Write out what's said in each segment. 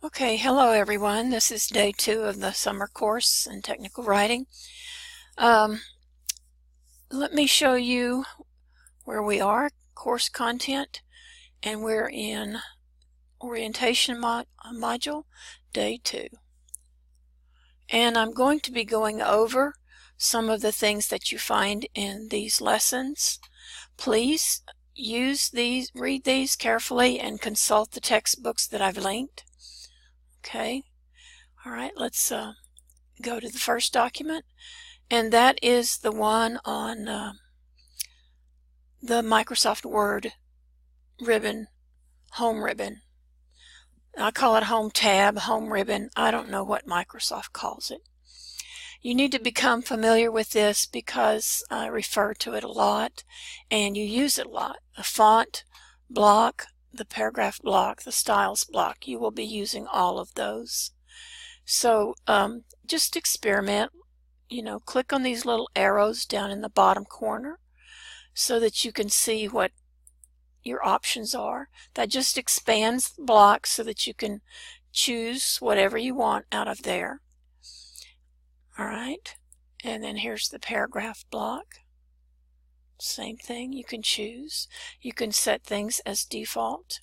Okay, hello everyone. This is day 2 of the summer course in technical writing. Let me show you where we are, course content, and we're in orientation module, day 2. And I'm going to be going over some of the things that you find in these lessons. Please read these carefully and consult the textbooks that I've linked. Okay, all right, let's go to the first document, and that is the one on the Microsoft Word ribbon, home ribbon. I call it home tab, home ribbon. I don't know what Microsoft calls it. You need to become familiar with this because I refer to it a lot and you use it a lot. The font block, the paragraph block, the styles block, you will be using all of those. So just experiment, click on these little arrows down in the bottom corner so that you can see what your options are. That just expands the block so that you can choose whatever you want out of there. All right, and then here's the paragraph block. Same thing, you can choose. You can set things as default.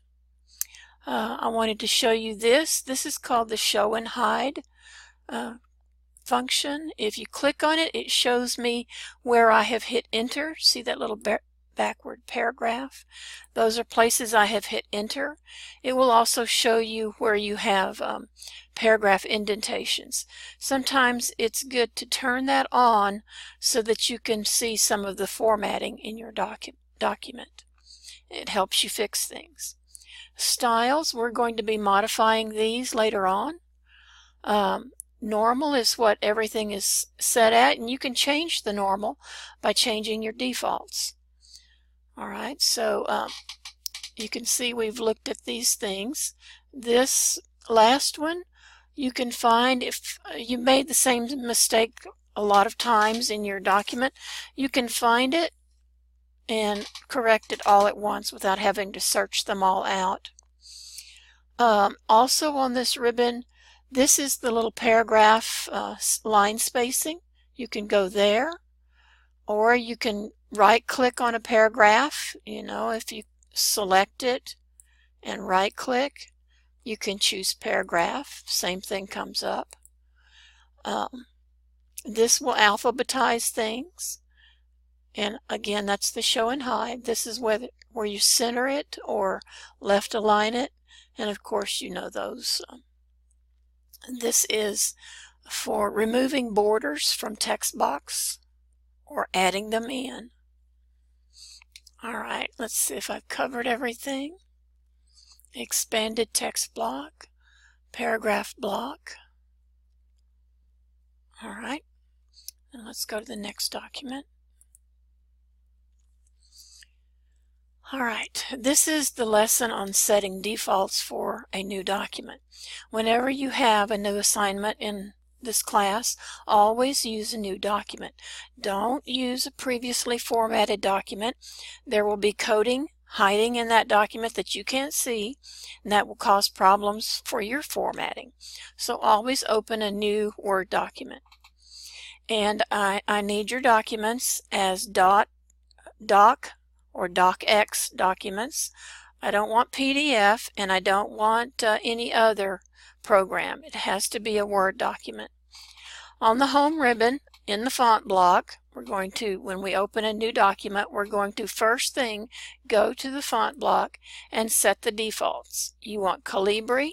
I wanted to show you this. This is called the show and hide function. If you click on it, it shows me where I have hit enter. See that little backward paragraph? Those are places I have hit enter. It will also show you where you have paragraph indentations. Sometimes it's good to turn that on so that you can see some of the formatting in your document. It helps you fix things. Styles, we're going to be modifying these later on. Normal is what everything is set at, and you can change the normal by changing your defaults. All right, so you can see we've looked at these things. This last one, you can find if you made the same mistake a lot of times in your document, you can find it and correct it all at once without having to search them all out. Also on this ribbon, this is the little paragraph line spacing. You can go there, or you can right-click on a paragraph. If you select it and right-click, you can choose paragraph. Same thing comes up. This will alphabetize things. And again, that's the show and hide. This is where you center it or left align it. And of course, you know those. This is for removing borders from text box or adding them in. All right, let's see if I've covered everything. Expanded text block, paragraph block. All right, and let's go to the next document. All right, this is the lesson on setting defaults for a new document. Whenever you have a new assignment in this class, always use a new document. Don't use a previously formatted document. There will be coding hiding in that document that you can't see, and that will cause problems for your formatting. So always open a new Word document. And I need your documents as doc or docx documents. I don't want PDF, and I don't want any other program. It has to be a Word document. On the home ribbon in the font block, we're going to, when we open a new document, we're going to first thing go to the font block and set the defaults. You want Calibri,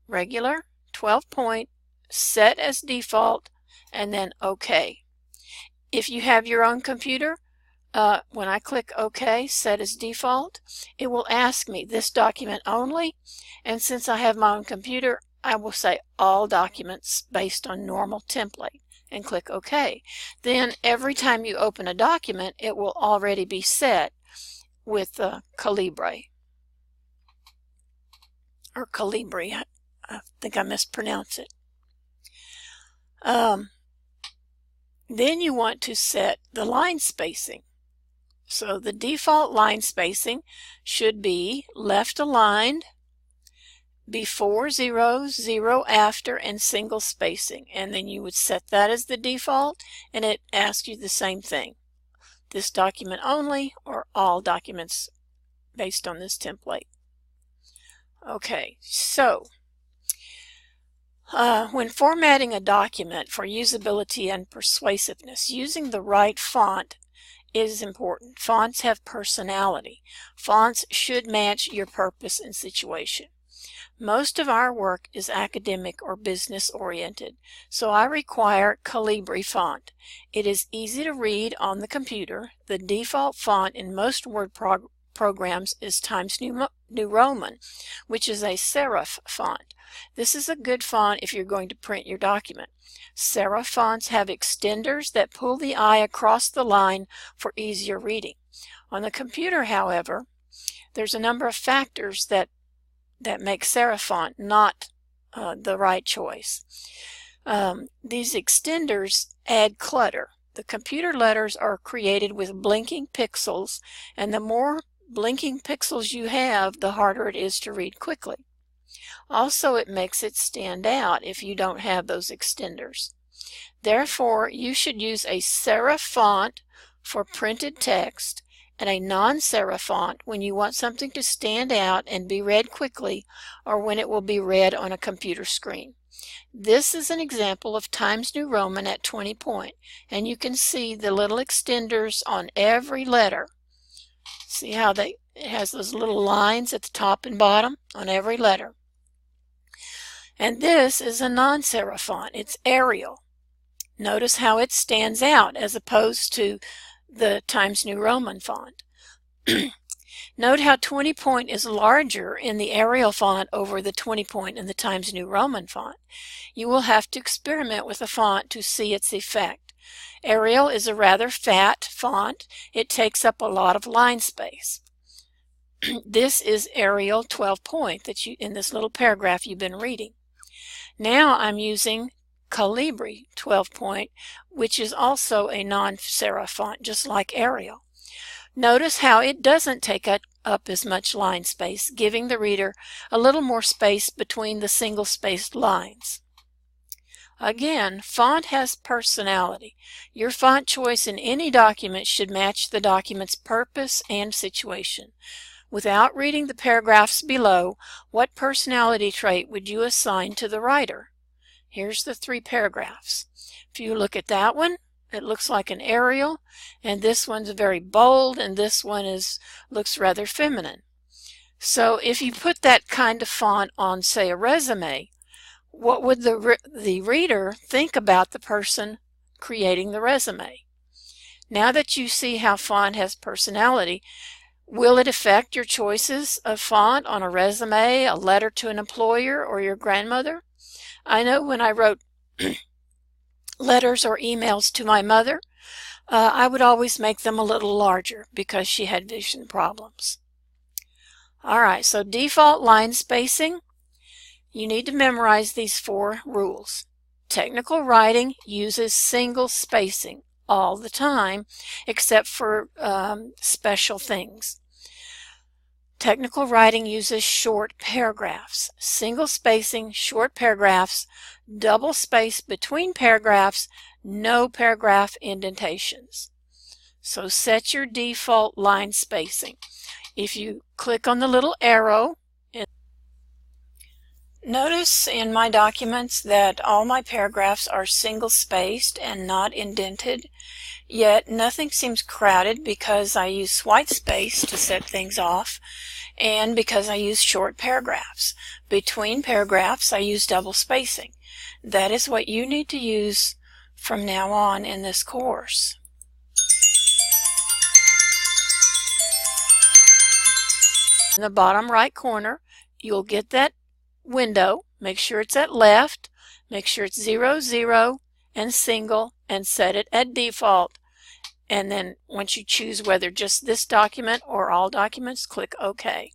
regular, 12 point, set as default, and then OK. If you have your own computer, when I click OK, set as default, it will ask me this document only, and since I have my own computer, I will say all documents based on normal template and click OK. Then every time you open a document, it will already be set with Calibri. Or Calibri, I think I mispronounced it. Then you want to set the line spacing. So the default line spacing should be left aligned before zeros, zero after, and single spacing. And then you would set that as the default, and it asks you the same thing. This document only, or all documents based on this template. Okay, so when formatting a document for usability and persuasiveness, using the right font is important. Fonts have personality. Fonts should match your purpose and situation. Most of our work is academic or business oriented, so I require Calibri font. It is easy to read on the computer. The default font in most Word programs is Times New Roman, which is a serif font. This is a good font if you're going to print your document. Serif fonts have extenders that pull the eye across the line for easier reading. On the computer, however, there's a number of factors that make serif font not the right choice. These extenders add clutter. The computer letters are created with blinking pixels, and the more blinking pixels you have, the harder it is to read quickly. Also, it makes it stand out if you don't have those extenders. Therefore, you should use a serif font for printed text and a non-serif font when you want something to stand out and be read quickly, or when it will be read on a computer screen. This is an example of Times New Roman at 20 point, and you can see the little extenders on every letter. See how it has those little lines at the top and bottom on every letter. And this is a non-serif font. It's Arial. Notice how it stands out as opposed to the Times New Roman font. Note how 20 point is larger in the Arial font over the 20 point in the Times New Roman font. You will have to experiment with the font to see its effect. Arial is a rather fat font. It takes up a lot of line space. This is Arial 12 point that in this little paragraph you've been reading. Now I'm using Calibri 12 point, which is also a non-serif font, just like Arial. Notice how it doesn't take up as much line space, giving the reader a little more space between the single-spaced lines. Again, font has personality. Your font choice in any document should match the document's purpose and situation. Without reading the paragraphs below, what personality trait would you assign to the writer? Here's the 3 paragraphs. If you look at that one, it looks like an Arial, and this one's very bold, and this one looks rather feminine. So if you put that kind of font on, say, a resume, what would the reader think about the person creating the resume? Now that you see how font has personality, will it affect your choices of font on a resume, a letter to an employer, or your grandmother? I know when I wrote letters or emails to my mother, I would always make them a little larger because she had vision problems. Alright, so default line spacing. You need to memorize these 4 rules. Technical writing uses single spacing all the time, except for special things. Technical writing uses short paragraphs. Single spacing, short paragraphs, double space between paragraphs, no paragraph indentations. So set your default line spacing. If you click on the little arrow, notice in my documents that all my paragraphs are single spaced and not indented, yet nothing seems crowded because I use white space to set things off, and because I use short paragraphs. Between paragraphs I use double spacing. That is what you need to use from now on in this course. In the bottom right corner, you'll get that window. Make sure it's at left, make sure it's 0, 0, and single, and set it at default. And then once you choose whether just this document or all documents, click OK.